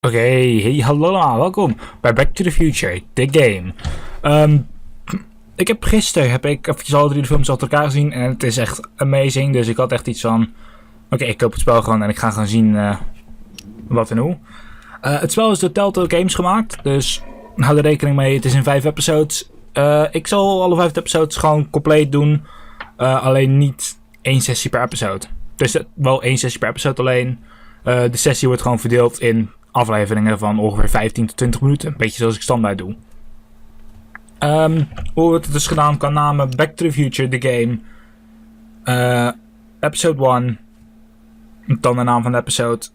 Oké, hey, hallo allemaal, welkom bij Back to the Future, the game. Ik heb gisteren eventjes alle 3 de films achter elkaar gezien en het is echt amazing. Dus ik had echt iets van, oké, ik koop het spel gewoon en ik ga gewoon zien wat en hoe. Het spel is door Telltale Games gemaakt, dus hou er rekening mee, het is in 5 episodes. Ik zal alle 5 episodes gewoon compleet doen, alleen niet 1 sessie per episode. Dus wel 1 sessie per episode alleen. De sessie wordt gewoon verdeeld in afleveringen van ongeveer 15 tot 20 minuten. Een beetje zoals ik standaard doe. Hoe wordt het dus gedaan qua namen? Back to the Future, the game. Episode 1. Dan de naam van de episode,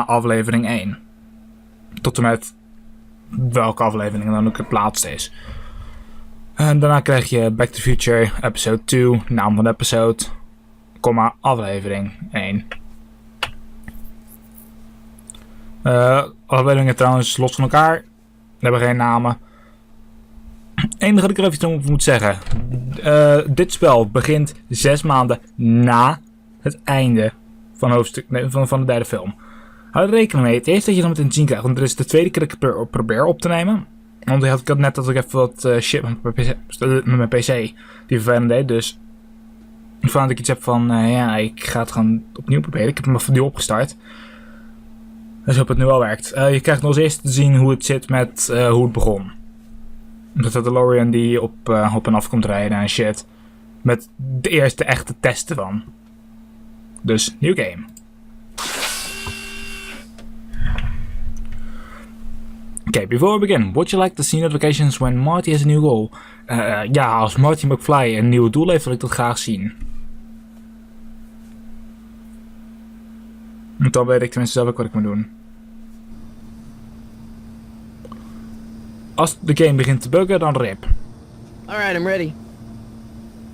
aflevering 1. Tot en met welke aflevering dan ook het laatste is. Daarna krijg je Back to the Future, episode 2. Naam van de episode, aflevering 1. Afleveringen trouwens los van elkaar. Hebben geen namen. Het enige dat ik er even over moet zeggen. Dit spel begint 6 maanden na het einde van, van de derde film. Hou er rekening mee. Het eerste dat je dan meteen te zien krijgt. Want er is de tweede keer dat ik het probeer op te nemen. Want ik had net dat ik even wat shit met mijn PC. Die vervelend deed. Dus ik vond dat ik iets heb van. Ik ga het gewoon opnieuw proberen. Ik heb hem opnieuw opgestart. Dus ik hoop het nu wel werkt. Je krijgt nog eens eerst te zien hoe het zit met hoe het begon. Dat de DeLorean die op en af komt rijden en shit. Met de eerste echte testen van. Dus, new game. Okay, before we begin, would you like to see notifications when Marty has a new goal? Ja, als Marty McFly een nieuw doel heeft, wil ik dat graag zien. En dan weet ik tenminste zelf ook wat ik moet doen. Als de game begint te buggen, dan rip. Alright, I'm ready.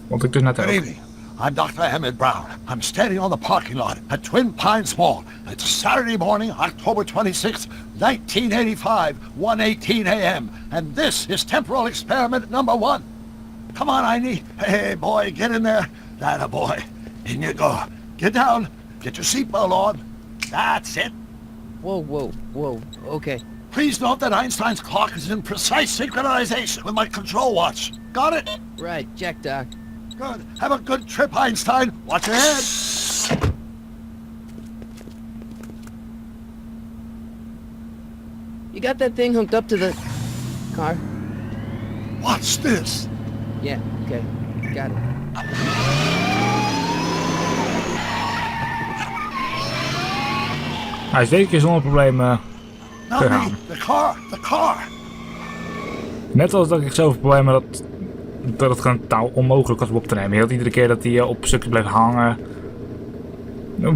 Want ik dus net Good ook. evening. I'm Dr. Emmett Brown. I'm standing on the parking lot at Twin Pines Mall. It's Saturday morning, October 26th, 1985, 1:18 a.m. And this is temporal experiment number 1. Come on, I need... Hey, boy, get in there. That a boy. In you go. Get down. Get your seatbelt on. That's it. Whoa, okay. Please note that Einstein's clock is in precise synchronization with my control watch. Got it? Right, check, Doc. Good. Have a good trip, Einstein. Watch your head. You got that thing hooked up to the car? Watch this. Yeah, okay. Got it. Hij is deze keer zonder problemen Now gegaan. me, the car. Net als dat ik zoveel problemen dat het gewoon taal onmogelijk was om op te nemen. Je had iedere keer dat hij op stukjes bleef hangen.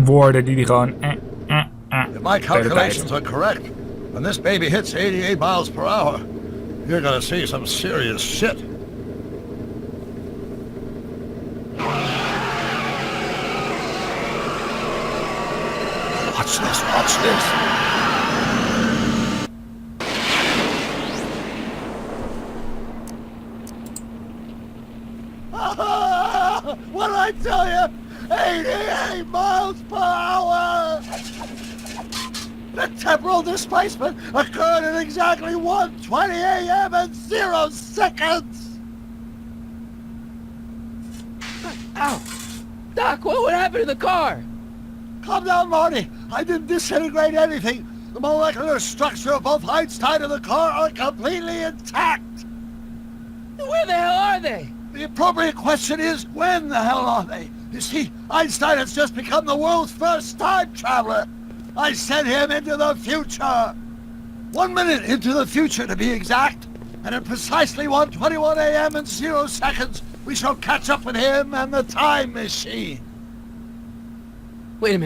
Woorden die hij gewoon... If my calculations are correct, when this baby hits 88 miles per hour, you're gonna see some serious shit. Watch this. What did I tell you? 88 miles per hour! The temporal displacement occurred at exactly 1:20 a.m. and 0 seconds! Ow! Doc, what happened to the car? Calm down, Marty. I didn't disintegrate anything. The molecular structure of both Einstein and the car are completely intact. Where the hell are they? The appropriate question is, when the hell are they? You see, Einstein has just become the world's first time traveler. I sent him into the future. 1 minute into the future, to be exact. And at precisely 1:21 a.m. and 0 seconds, we shall catch up with him and the time machine. Wait a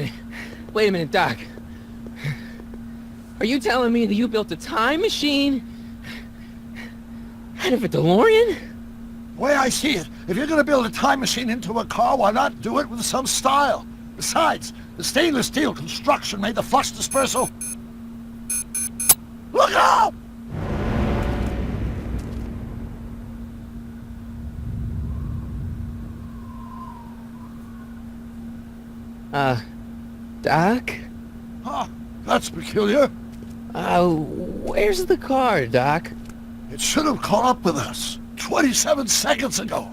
minute, Doc. Are you telling me that you built a time machine out of a DeLorean? The way I see it, if you're going to build a time machine into a car, why not do it with some style? Besides, the stainless steel construction made the flux dispersal... Look out! Doc? Huh, that's peculiar. Where's the car, Doc? It should have caught up with us 27 seconds ago.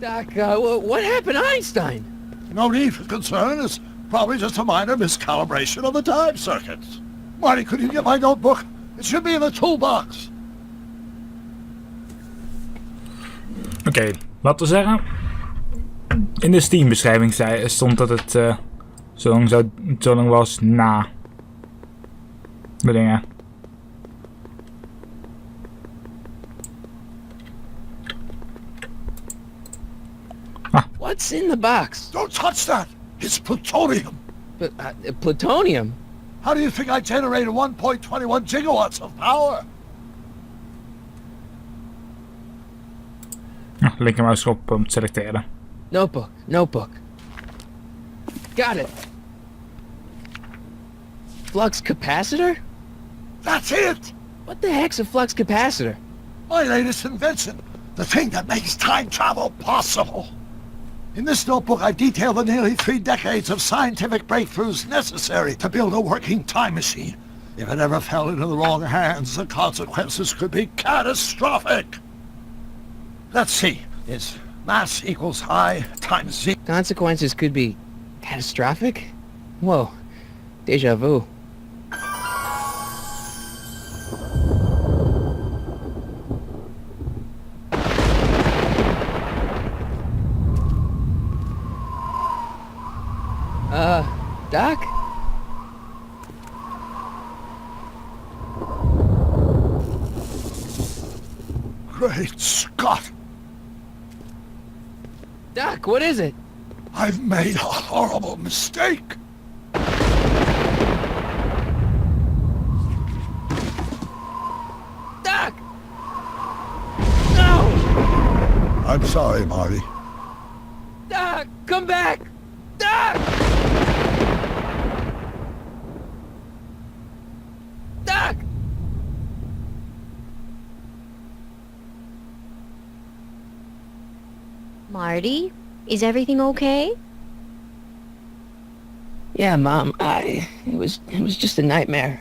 Doc, what happened to Einstein? No need for concern. It's probably just a minor miscalibration of the time circuits. Marty, could you get my notebook? It should be in the toolbox. Oké, laten we zeggen. In de Steam-beschrijving stond dat het zo lang was na de dingen. What's in the box? Don't touch that. It's plutonium. Plutonium? How do you think I generated 1.21 gigawatts of power? Linkermuisknop om te selecteren. Notebook. Got it. Flux capacitor? That's it! What the heck's a flux capacitor? My latest invention. The thing that makes time travel possible. In this notebook, I've detailed the nearly 3 decades of scientific breakthroughs necessary to build a working time machine. If it ever fell into the wrong hands, the consequences could be catastrophic. Let's see. It's mass equals I times Z. Consequences could be catastrophic? Whoa. Deja vu. Doc? Great Scott! Doc, what is it? I've made a horrible mistake! Doc! No! I'm sorry, Marty. Doc, come back! Doc! Doc! Marty, is everything okay? Yeah, Mom, it was just a nightmare.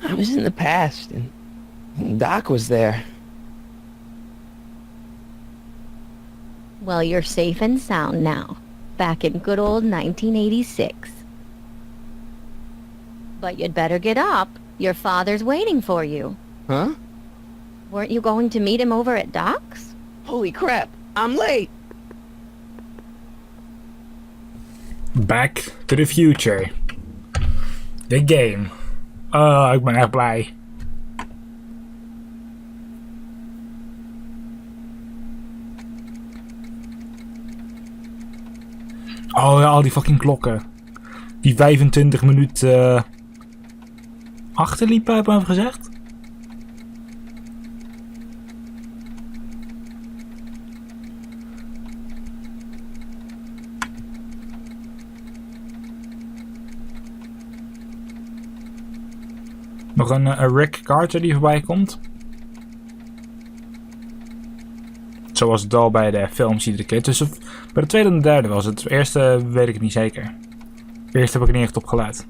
I was in the past, and Doc was there. Well, you're safe and sound now, back in good old 1986. But you'd better get up. Your father's waiting for you. Huh? Weren't you going to meet him over at Doc's? Holy crap, I'm late! Back to the Future. The game. Ik ben echt blij. Oh ja, al die fucking klokken. Die 25 minuten achterliepen, heb ik even gezegd. Nog een Rick Carter die voorbij komt. Zoals het al bij de films iedere keer. Dus bij de tweede en de derde was het. De eerste weet ik het niet zeker. De eerste heb ik er niet echt op geluid.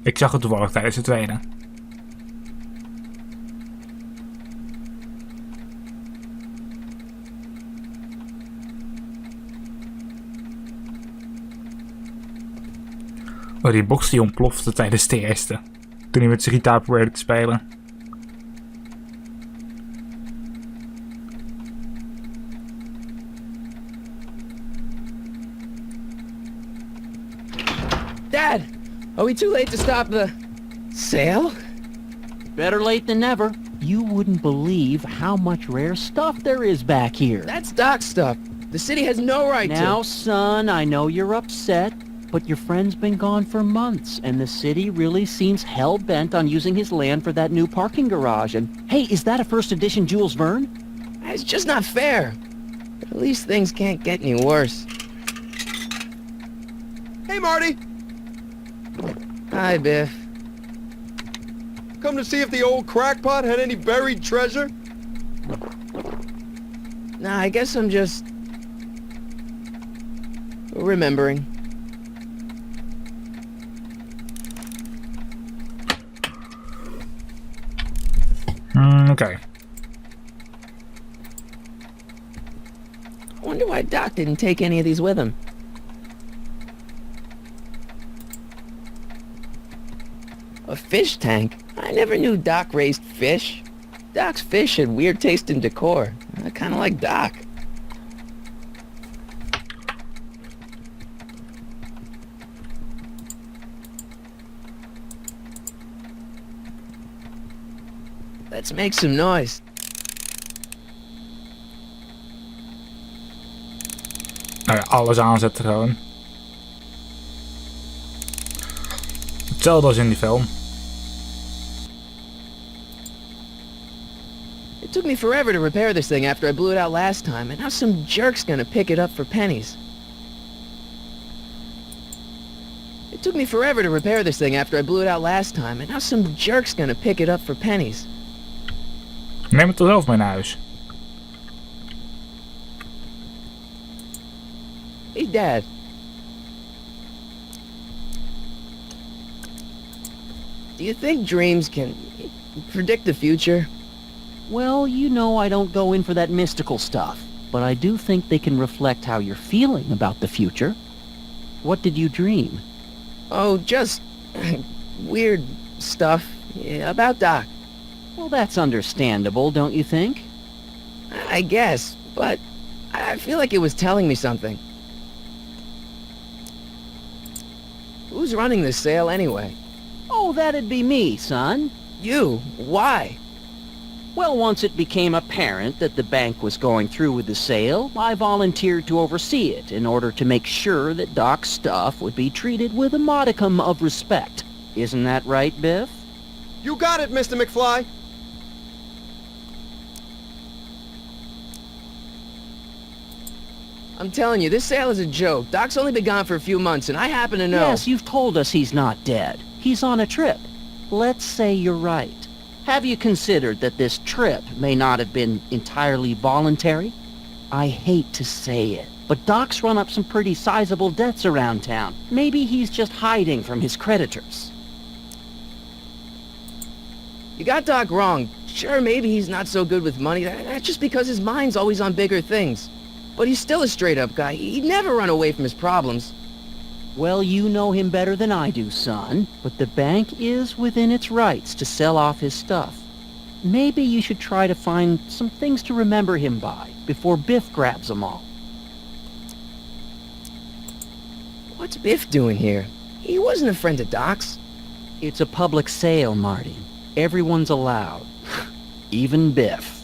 Ik zag het toevallig tijdens de tweede. Oh, die box die ontplofte tijdens de eerste. Toen hij met zijn gitaar probeerde te spelen. Dad, are we too late to stop the sale? Better late than never. You wouldn't believe how much rare stuff there is back here. That's Doc's stuff. The city has no right to... Now, son, I know you're upset, but your friend's been gone for months, and the city really seems hell-bent on using his land for that new parking garage. And, hey, is that a first edition Jules Verne? It's just not fair. But at least things can't get any worse. Hey, Marty! Hi, Biff. Come to see if the old crackpot had any buried treasure? Nah, I guess I'm just... remembering. Oké. I wonder why Doc didn't take any of these with him. A fish tank? I never knew Doc raised fish. Doc's fish had weird taste in decor. I kind of like Doc. Let's make some noise. Nou ja, alles aanzetten gewoon. Hetzelfde als in die film. It took me forever to repair this thing after I blew it out last time, and now some jerk's gonna pick it up for pennies. It took me forever to repair this thing after I blew it out last time, and now some jerk's gonna pick it up for pennies. Neem het er zelf mee naar huis. Hey, Dad. Do you think dreams can predict the future? Well, you know I don't go in for that mystical stuff, but I do think they can reflect how you're feeling about the future. What did you dream? Oh, just weird stuff about Doc. Well, that's understandable, don't you think? I guess, but I feel like it was telling me something. Who's running this sale anyway? Oh, that'd be me, son. You? Why? Well, once it became apparent that the bank was going through with the sale, I volunteered to oversee it in order to make sure that Doc's stuff would be treated with a modicum of respect. Isn't that right, Biff? You got it, Mr. McFly. I'm telling you, this sale is a joke. Doc's only been gone for a few months, and I happen to know... Yes, you've told us he's not dead. He's on a trip. Let's say you're right. Have you considered that this trip may not have been entirely voluntary? I hate to say it, but Doc's run up some pretty sizable debts around town. Maybe he's just hiding from his creditors. You got Doc wrong. Sure, maybe he's not so good with money. That's just because his mind's always on bigger things. But he's still a straight-up guy. He'd never run away from his problems. Well, you know him better than I do, son, but the bank is within its rights to sell off his stuff. Maybe you should try to find some things to remember him by before Biff grabs them all. What's Biff doing here? He wasn't a friend of Doc's. It's a public sale, Marty. Everyone's allowed. Even Biff.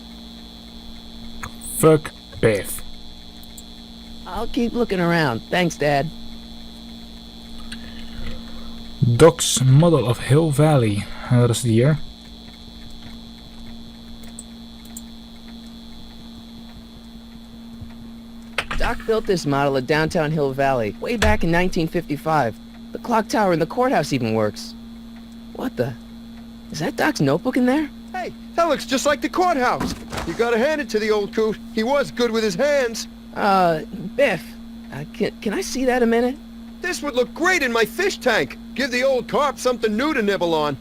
Fuck Biff. I'll keep looking around. Thanks, Dad. Doc's model of Hill Valley. En dat is die hier. Doc built this model at downtown Hill Valley, way back in 1955. The clock tower in the courthouse even works. What the? Is that Doc's notebook in there? Hey, that looks just like the courthouse. You gotta hand it to the old coot. He was good with his hands. Biff, can I see that a minute? This would look great in my fish tank. Give the old carp something new to nibble on.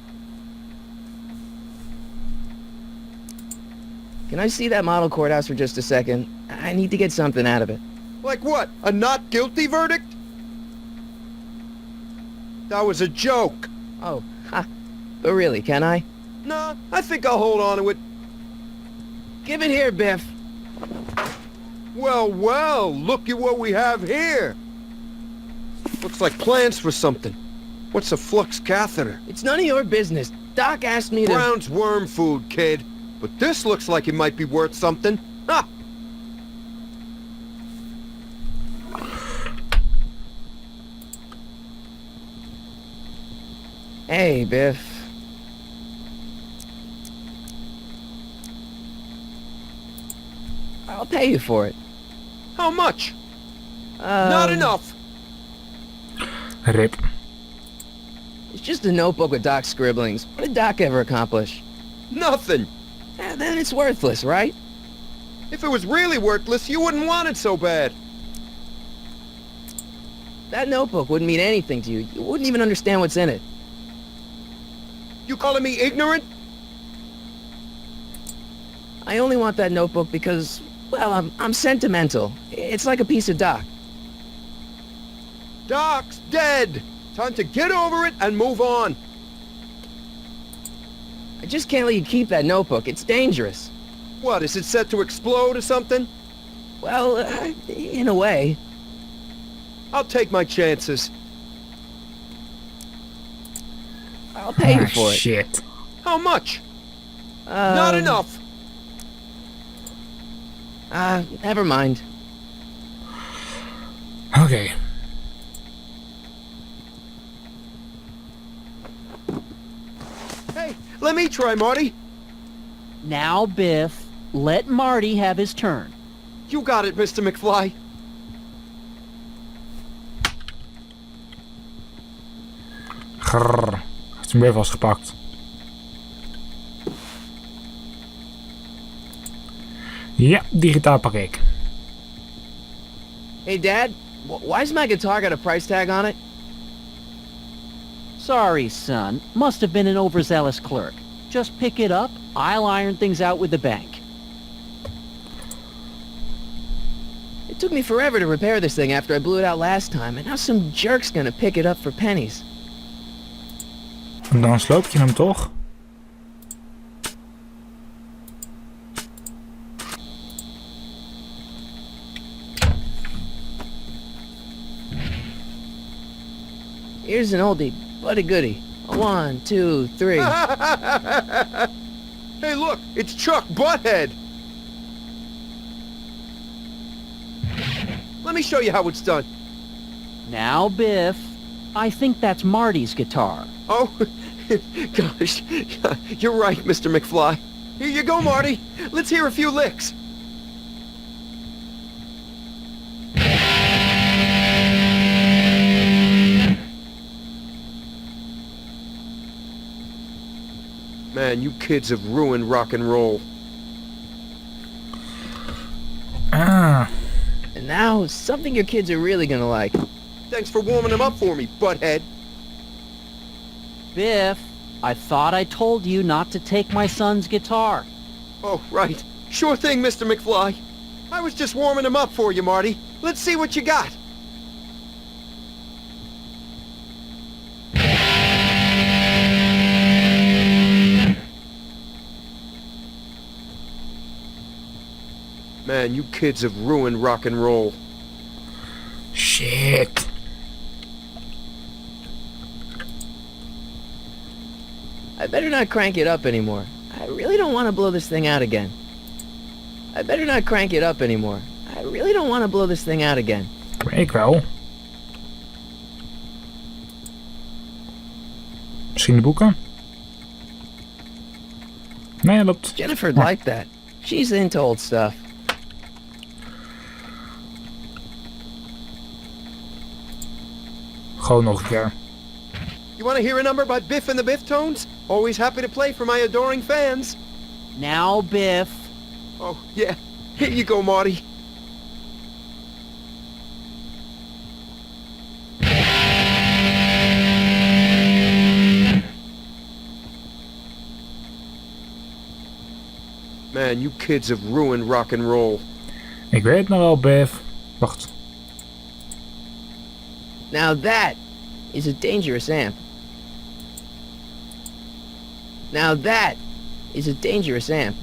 Can I see that model courthouse for just a second? I need to get something out of it. Like what? A not guilty verdict? That was a joke. Oh, ha. But really, can I? Nah, I think I'll hold on to it. Give it here, Biff. Well, well, look at what we have here. Looks like plans for something. What's a flux catheter? It's none of your business. Doc asked me to... Brown's worm food, kid. But this looks like it might be worth something. Ha! Hey, Biff. I'll pay you for it. How much? Not enough. Rip. It's just a notebook with Doc's scribblings. What did Doc ever accomplish? Nothing. Then it's worthless, right? If it was really worthless, you wouldn't want it so bad. That notebook wouldn't mean anything to you. You wouldn't even understand what's in it. You calling me ignorant? I only want that notebook because, well, I'm sentimental. It's like a piece of Doc. Doc's dead! Time to get over it and move on. I just can't let you keep that notebook. It's dangerous. What, is it set to explode or something? Well, in a way. I'll take my chances. I'll pay you for it. Shit. How much? Not enough. Never mind. Oké. Hey, let me try, Marty. Now, Biff, let Marty have his turn. You got it, Mr. McFly. Grrr. Heeft hem weer vastgepakt. Ja, die gitaar pak ik. Hey, Dad, why's my guitar got a price tag on it? Sorry, son. Must have been an overzealous clerk. Just pick it up. I'll iron things out with the bank. It took me forever to repair this thing after I blew it out last time, and now some jerk's gonna pick it up for pennies. En dan sloop je hem toch? Here's an oldie, but a goodie. 1, 2, 3. Hey, look, it's Chuck Butthead. Let me show you how it's done. Now, Biff, I think that's Marty's guitar. Oh, gosh, you're right, Mr. McFly. Here you go, Marty. Let's hear a few licks. Man, you kids have ruined rock and roll. Ah. And now, something your kids are really gonna like. Thanks for warming them up for me, Butthead. Biff, I thought I told you not to take my son's guitar. Oh, right. Sure thing, Mr. McFly. I was just warming them up for you, Marty. Let's see what you got. Man, you kids have ruined rock and roll. Shit. I better not crank it up anymore. I really don't want to blow this thing out again. I better not crank it up anymore. I really don't want to blow this thing out again. Ik wel. Misschien de boeken? Nee, dat loopt. Jennifer'd like that. She's into old stuff. Gewoon nog een keer. You want to hear a number by Biff and the Biff-Tones? Always happy to play for my adoring fans. Now, Biff. Oh, yeah. Here you go, Marty. Man, you kids have ruined rock and roll. Ik weet het nog wel, Biff. Wacht. Now that is a dangerous amp. Now that is a dangerous amp.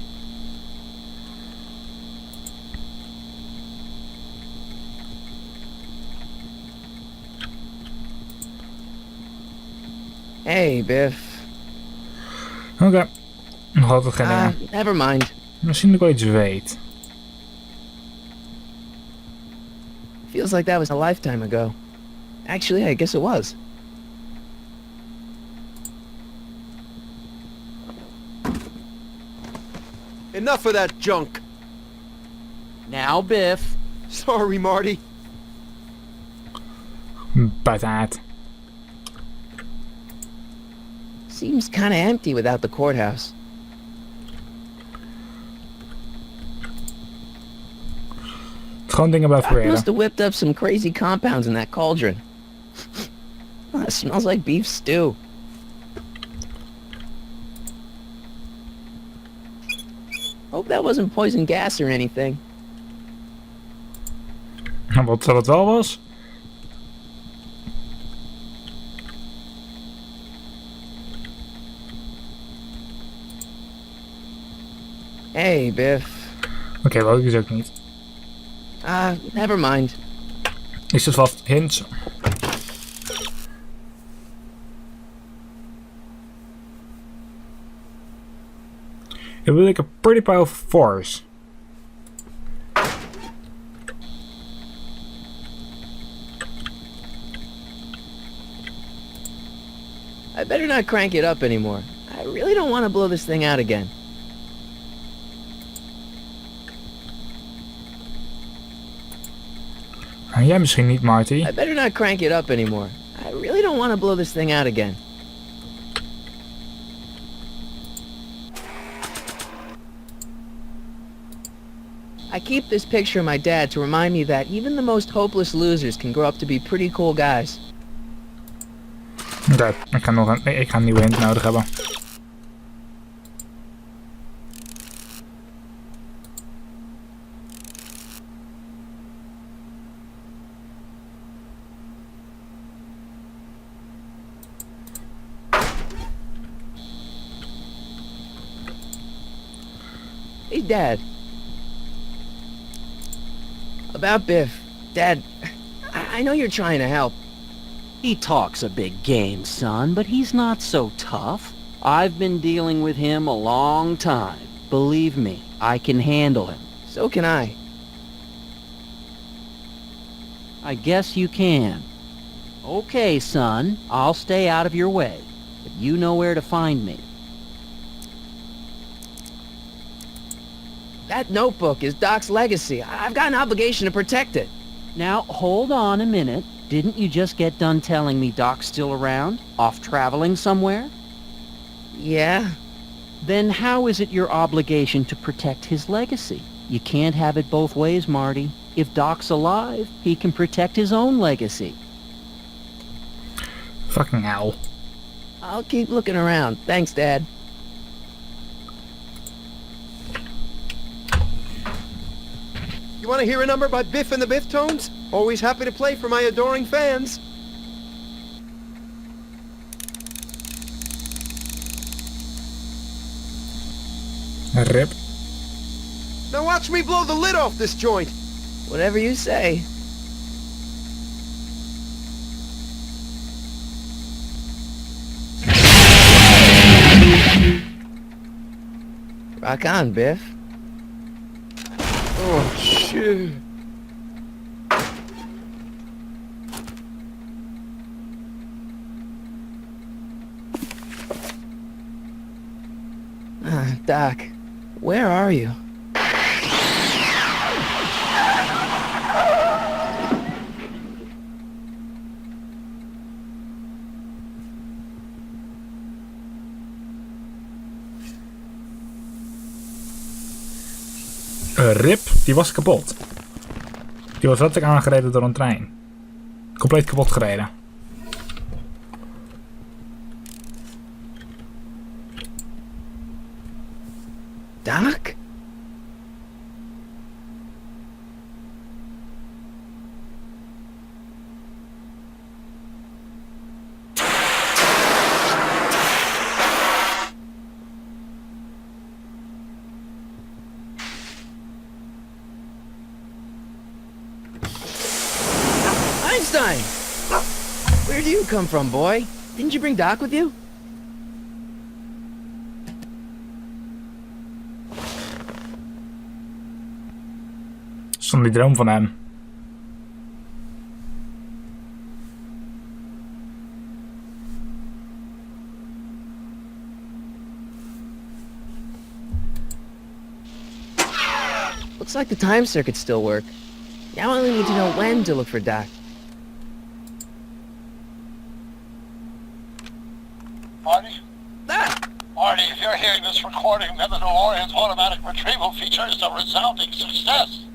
Hey, Biff. Oké. Nog altijd geen dingen. Never mind. Misschien dat ik wel iets weet. Feels like that was a lifetime ago. Actually, I guess it was. Enough of that junk. Now, Biff. Sorry, Marty. Patat. Seems kind of empty without the courthouse. Gewoon dingen bij I proberen. must have whipped up some crazy compounds in that cauldron. It smells like beef stew. Hope that wasn't poison gas or anything. Wat dat wel was? Hey, Biff. Oké, wel is ook niet. Never mind. Ik zit vast. Hints. Here wil ik a pretty powerful force. I better not crank it up anymore. I really don't want to blow this thing out again. Jij misschien niet, Marty. I better not crank it up anymore. I really don't want to blow this thing out again. I keep this picture of my dad to remind me that even the most hopeless losers can grow up to be pretty cool guys. Oké, ik ga een nieuwe hint nodig hebben. Hey, Dad. About Biff. Dad, I know you're trying to help. He talks a big game, son, but he's not so tough. I've been dealing with him a long time. Believe me, I can handle him. So can I. I guess you can. Okay, son, I'll stay out of your way, but you know where to find me. That notebook is Doc's legacy. I've got an obligation to protect it. Now, hold on a minute. Didn't you just get done telling me Doc's still around? Off traveling somewhere? Yeah? Then how is it your obligation to protect his legacy? You can't have it both ways, Marty. If Doc's alive, he can protect his own legacy. Fucking hell. I'll keep looking around. Thanks, Dad. You want to hear a number by Biff and the Biff Tones? Always happy to play for my adoring fans. Rip. Now watch me blow the lid off this joint. Whatever you say. Rock on, Biff. Oh, shit. Doc, where are you? Rip, die was kapot. Die was letterlijk aangereden door een trein. Compleet kapot gereden. Doc? Einstein! Where do you come from, boy? Didn't you bring Doc with you? Stond die droom van hem. Looks like the time circuits still work. Now I only need to know when to look for Doc. Marty? Ah! Marty, if you're hearing this recording, then the DeLorean's automatic retrieval feature is a resounding success.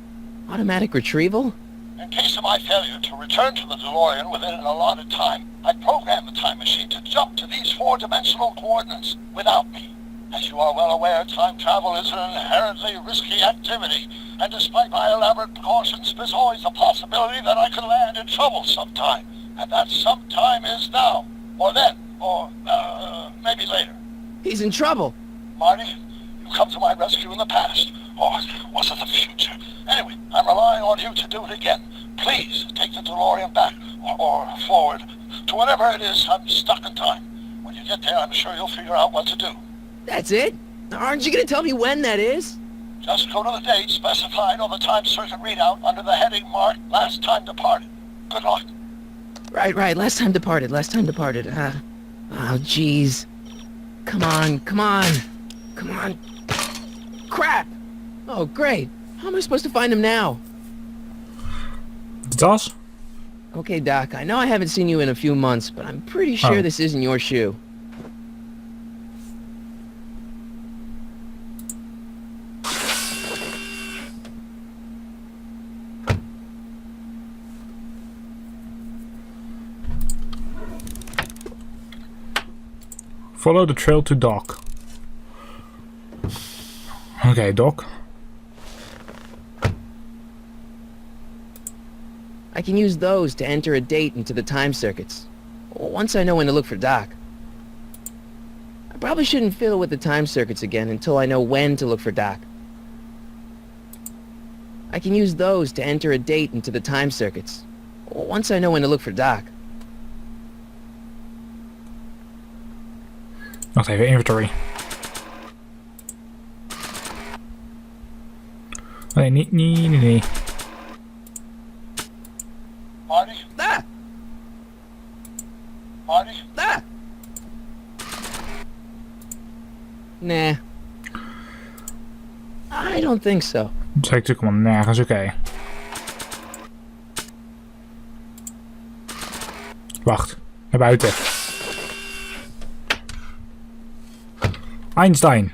Automatic retrieval? In case of my failure to return to the DeLorean within an allotted time, I programmed the time machine to jump to these 4-dimensional coordinates without me. As you are well aware, time travel is an inherently risky activity, and despite my elaborate precautions, there's always a possibility that I could land in trouble sometime. And that sometime is now, or then, or maybe later. He's in trouble. Marty, you come to my rescue in the past, or was it the future? Anyway, I'm relying on you to do it again. Please take the DeLorean back, or forward, to whatever it is. I'm stuck in time. When you get there, I'm sure you'll figure out what to do. That's it? Aren't you gonna tell me when that is? Just go to the date specified on the time circuit readout under the heading marked Last Time Departed. Good luck. Right. Last time departed. Oh, jeez. Come on. Crap! Oh, great. How am I supposed to find him now? De tas? Okay, Doc, I know I haven't seen you in a few months, but I'm pretty sure this isn't your shoe. Follow the trail to Doc. Okay, Doc. I can use those to enter a date into the time circuits. Once I know when to look for Doc. I probably shouldn't fiddle with the time circuits again until I know when to look for Doc. I can use those to enter a date into the time circuits. Once I know when to look for Doc. Wacht even, inventory. Nee. Marty? Ah! Marty? Ah! Nah. I don't think so. Dat zei ik natuurlijk allemaal nergens, oké. Wacht, naar buiten. Einstein.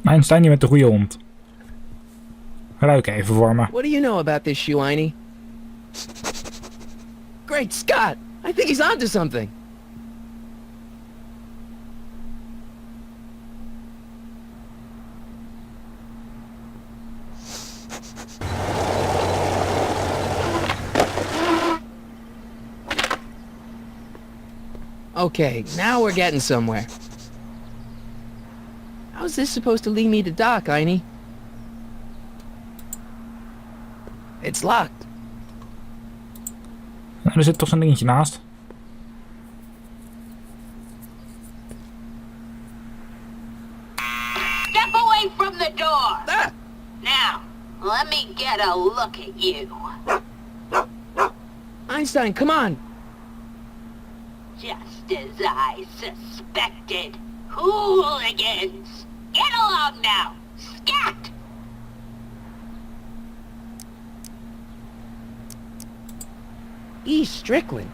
Einstein, je bent de goede hond. Ruik even voor me. What do you know about this shoe, Einie? Great Scott! I think he's onto something. Okay, now we're getting somewhere. How's this supposed to lead me to Doc, Einie? It's locked. Nou, er zit toch zo'n dingetje naast. Step away from the door! Ah! Now, let me get a look at you. Einstein, come on! Just as I suspected. Hooligans! Get along now! Scat! E. Strickland.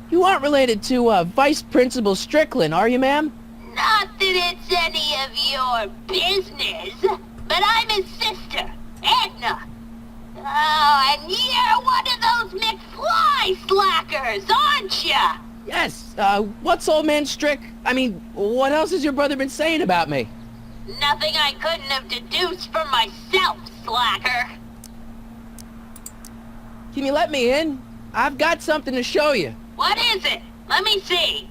You aren't related to, Vice Principal Strickland, are you, ma'am? Not that it's any of your business, but I'm his sister, Edna. Oh, and you're one of those McFly slackers, aren't ya? Yes, what's old man what else has your brother been saying about me? Nothing I couldn't have deduced for myself, slacker. Can you let me in? I've got something to show you. What is it? Let me see.